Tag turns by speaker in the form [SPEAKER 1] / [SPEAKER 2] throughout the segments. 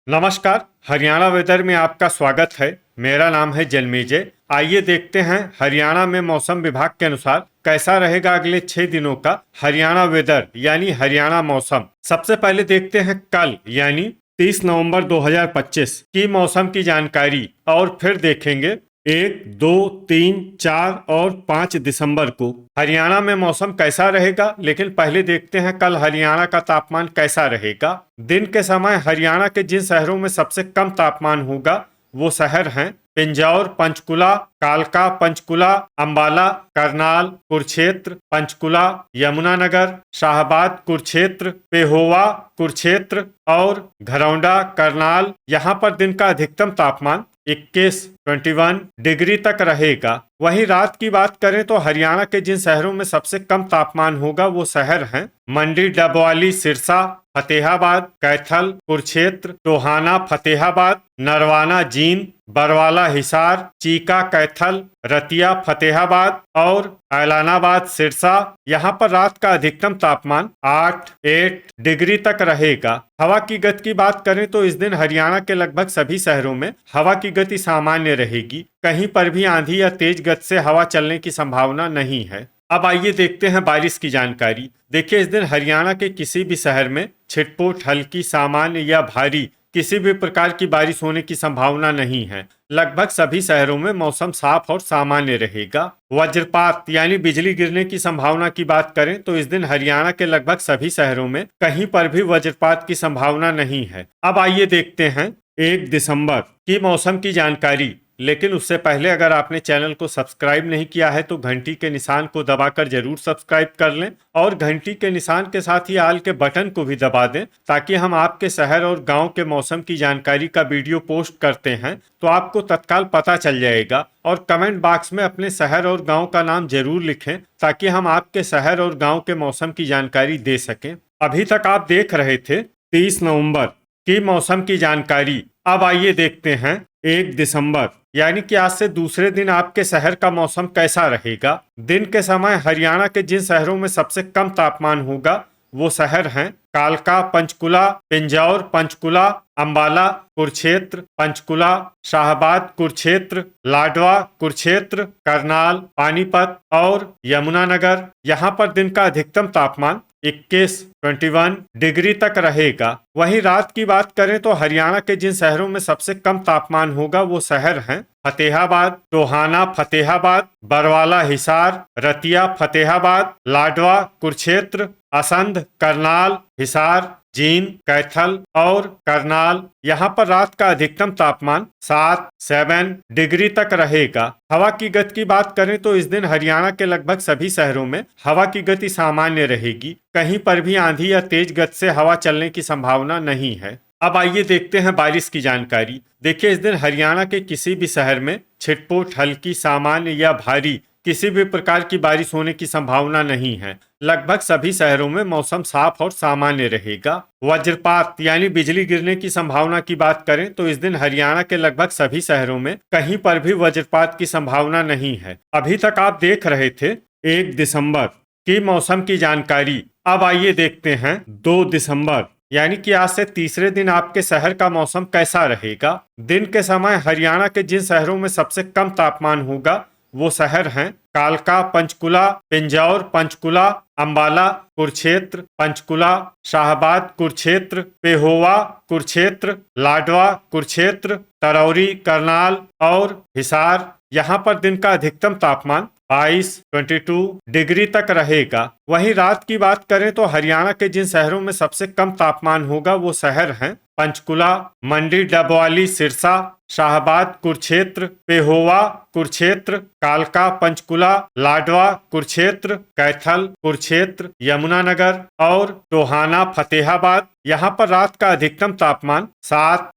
[SPEAKER 1] नमस्कार। हरियाणा वेदर में आपका स्वागत है। मेरा नाम है जन्मेजय। आइए देखते हैं हरियाणा में मौसम विभाग के अनुसार कैसा रहेगा अगले 6 दिनों का हरियाणा वेदर यानी हरियाणा मौसम। सबसे पहले देखते हैं कल यानी 30 नवंबर 2025 की मौसम की जानकारी और फिर देखेंगे 1, 2, 3, 4 और 5 दिसंबर को हरियाणा में मौसम कैसा रहेगा। लेकिन पहले देखते हैं कल हरियाणा का तापमान कैसा रहेगा। दिन के समय हरियाणा के जिन शहरों में सबसे कम तापमान होगा वो शहर हैं पिंजौर, पंचकुला, कालका, पंचकुला, अंबाला, करनाल, कुरुक्षेत्र, पंचकुला, यमुनानगर, शाहबाद, कुरुक्षेत्र, पेहोवा, कुरुक्षेत्र और घरौंडा, करनाल। यहाँ पर दिन का अधिकतम तापमान 21 डिग्री तक रहेगा। वहीं रात की बात करें तो हरियाणा के जिन शहरों में सबसे कम तापमान होगा वो शहर हैं मंडी, डबवाली, सिरसा, फतेहाबाद, कैथल, कुरुक्षेत्र, टोहाना, फतेहाबाद, नरवाना, जींद, बरवाला, हिसार, चीका, कैथल, रतिया, फतेहाबाद और ऐलानाबाद, सिरसा। यहाँ पर रात का अधिकतम तापमान 8 डिग्री तक रहेगा। हवा की गति की बात करें तो इस दिन हरियाणा के लगभग सभी शहरों में हवा की गति सामान्य रहेगी। कहीं पर भी आंधी या तेज गति से हवा चलने की संभावना नहीं है। अब आइए देखते हैं बारिश की जानकारी। देखिए, इस दिन हरियाणा के किसी भी शहर में छिटपुट, हल्की, सामान्य या भारी किसी भी प्रकार की बारिश होने की संभावना नहीं है। लगभग सभी शहरों में मौसम साफ और सामान्य रहेगा। वज्रपात यानी बिजली गिरने की संभावना की बात करें तो इस दिन हरियाणा के लगभग सभी शहरों में कहीं पर भी वज्रपात की संभावना नहीं है। अब आइए देखते हैं 1 दिसंबर की मौसम की जानकारी। लेकिन उससे पहले अगर आपने चैनल को सब्सक्राइब नहीं किया है तो घंटी के निशान को दबाकर जरूर सब्सक्राइब कर लें और घंटी के निशान के साथ ही आल के बटन को भी दबा दें ताकि हम आपके शहर और गांव के मौसम की जानकारी का वीडियो पोस्ट करते हैं तो आपको तत्काल पता चल जाएगा। और कमेंट बॉक्स में अपने शहर और गाँव का नाम जरूर लिखें ताकि हम आपके शहर और गाँव के मौसम की जानकारी दे सकें। अभी तक आप देख रहे थे 30 नवंबर की मौसम की जानकारी। अब आइए देखते हैं 1 दिसंबर यानी कि आज से दूसरे दिन आपके शहर का मौसम कैसा रहेगा। दिन के समय हरियाणा के जिन शहरों में सबसे कम तापमान होगा वो शहर हैं कालका, पंचकुला, पिंजौर, पंचकुला, अंबाला, कुरुक्षेत्र, पंचकुला, शाहबाद, कुरुक्षेत्र, लाडवा, कुरुक्षेत्र, करनाल, पानीपत और यमुनानगर। यहाँ पर दिन का अधिकतम तापमान 21 डिग्री तक रहेगा। वहीं रात की बात करें तो हरियाणा के जिन शहरों में सबसे कम तापमान होगा वो शहर हैं फतेहाबाद, टोहाना, फतेहाबाद, बरवाला, हिसार, रतिया, फतेहाबाद, लाडवा, कुरुक्षेत्र, असंध, करनाल, हिसार, जींद, कैथल और करनाल। यहाँ पर रात का अधिकतम तापमान 7 डिग्री तक रहेगा। हवा की गति की बात करें तो इस दिन हरियाणा के लगभग सभी शहरों में हवा की गति सामान्य रहेगी। कहीं पर भी आंधी या तेज गति से हवा चलने की संभावना नहीं है। अब आइए देखते हैं बारिश की जानकारी। देखिए, इस दिन हरियाणा के किसी भी शहर में छिटपुट, हल्की, सामान्य या भारी किसी भी प्रकार की बारिश होने की संभावना नहीं है। लगभग सभी शहरों में मौसम साफ और सामान्य रहेगा। वज्रपात यानी बिजली गिरने की संभावना की बात करें तो इस दिन हरियाणा के लगभग सभी शहरों में कहीं पर भी वज्रपात की संभावना नहीं है। अभी तक आप देख रहे थे 1 दिसंबर की मौसम की जानकारी। अब आइए देखते हैं 2 दिसंबर यानी कि आज से तीसरे दिन आपके शहर का मौसम कैसा रहेगा। दिन के समय हरियाणा के जिन शहरों में सबसे कम तापमान होगा वो शहर हैं कालका, पंचकुला, पिंजौर, पंचकुला, अंबाला, कुरुक्षेत्र, पंचकुला, शाहबाद, कुरुक्षेत्र, पेहोवा, कुरुक्षेत्र, लाडवा, कुरुक्षेत्र, तरौरी, करनाल और हिसार। यहाँ पर दिन का अधिकतम तापमान 22 डिग्री तक रहेगा। वहीं रात की बात करें तो हरियाणा के जिन शहरों में सबसे कम तापमान होगा वो शहर हैं पंचकुला, मंडी, डबवाली, सिरसा, शाहबाद, कुरुक्षेत्र, पेहोवा, कुरुक्षेत्र, कालका, पंचकुला, लाडवा, कुरुक्षेत्र, कैथल, कुरुक्षेत्र, यमुनानगर और टोहाना, फतेहाबाद। यहाँ पर रात का अधिकतम तापमान 7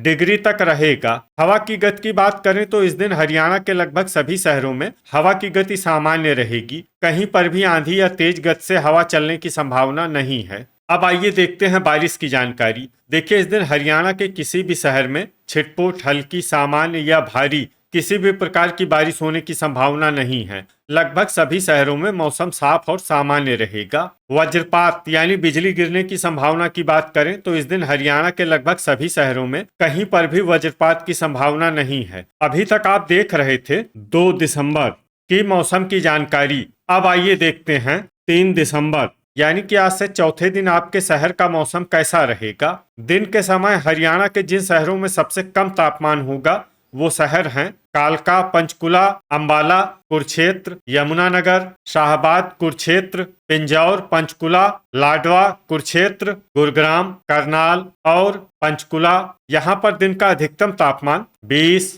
[SPEAKER 1] डिग्री तक रहेगा। हवा की गति की बात करें तो इस दिन हरियाणा के लगभग सभी शहरों में हवा की गति सामान्य रहेगी। कहीं पर भी आंधी या तेज गति से हवा चलने की संभावना नहीं है। अब आइए देखते हैं बारिश की जानकारी। देखिए, इस दिन हरियाणा के किसी भी शहर में छिटपुट, हल्की, सामान्य या भारी किसी भी प्रकार की बारिश होने की संभावना नहीं है। लगभग सभी शहरों में मौसम साफ और सामान्य रहेगा। वज्रपात यानी बिजली गिरने की संभावना की बात करें तो इस दिन हरियाणा के लगभग सभी शहरों में कहीं पर भी वज्रपात की संभावना नहीं है। अभी तक आप देख रहे थे 2 दिसंबर की मौसम की जानकारी। अब आइए देखते हैं 3 दिसंबर यानी कि आज से चौथे दिन आपके शहर का मौसम कैसा रहेगा। दिन के समय हरियाणा के जिन शहरों में सबसे कम तापमान होगा वो शहर हैं कालका, पंचकुला, अंबाला, कुरुक्षेत्र, यमुनानगर, शाहबाद, कुरुक्षेत्र, पिंजौर, पंचकुला, लाडवा, कुरुक्षेत्र, गुरुग्राम, करनाल और पंचकुला। यहाँ पर दिन का अधिकतम तापमान 20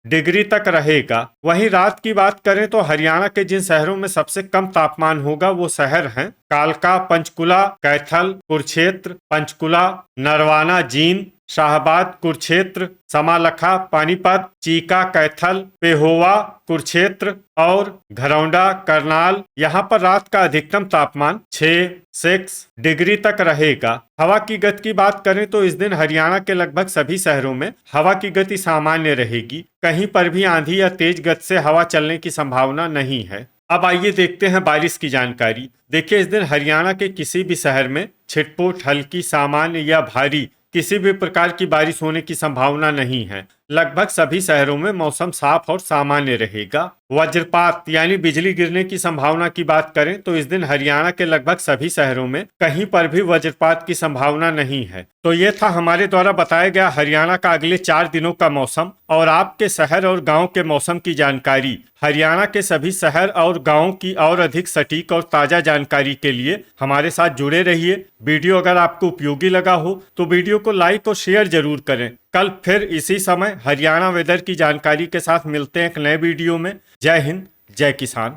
[SPEAKER 1] डिग्री तक रहेगा। वहीं रात की बात करें तो हरियाणा के जिन शहरों में सबसे कम तापमान होगा वो शहर हैं कालका, पंचकुला, कैथल, कुरुक्षेत्र, पंचकुला, नरवाना, जींद, शाहबाद, कुरुक्षेत्र, समालखा, पानीपत, चीका, कैथल, पेहोवा, कुरुक्षेत्र और घरौंडा, करनाल। यहाँ पर रात का अधिकतम तापमान 6 डिग्री तक रहेगा। हवा की गति की बात करें तो इस दिन हरियाणा के लगभग सभी शहरों में हवा की गति सामान्य रहेगी। कहीं पर भी आंधी या तेज गति से हवा चलने की संभावना नहीं है। अब आइए देखते हैं बारिश की जानकारी। देखिए, इस दिन हरियाणा के किसी भी शहर में छिटपुट, हल्की, सामान्य या भारी किसी भी प्रकार की बारिश होने की संभावना नहीं है। लगभग सभी शहरों में मौसम साफ और सामान्य रहेगा। वज्रपात यानी बिजली गिरने की संभावना की बात करें तो इस दिन हरियाणा के लगभग सभी शहरों में कहीं पर भी वज्रपात की संभावना नहीं है। तो ये था हमारे द्वारा बताया गया हरियाणा का अगले 4 दिनों का मौसम और आपके शहर और गांव के मौसम की जानकारी। हरियाणा के सभी शहर और गाँव की और अधिक सटीक और ताजा जानकारी के लिए हमारे साथ जुड़े रहिए। वीडियो अगर आपको उपयोगी लगा हो तो वीडियो को लाइक और शेयर जरूर करें। कल फिर इसी समय हरियाणा वेदर की जानकारी के साथ मिलते हैं एक नए वीडियो में। जय हिंद, जय किसान।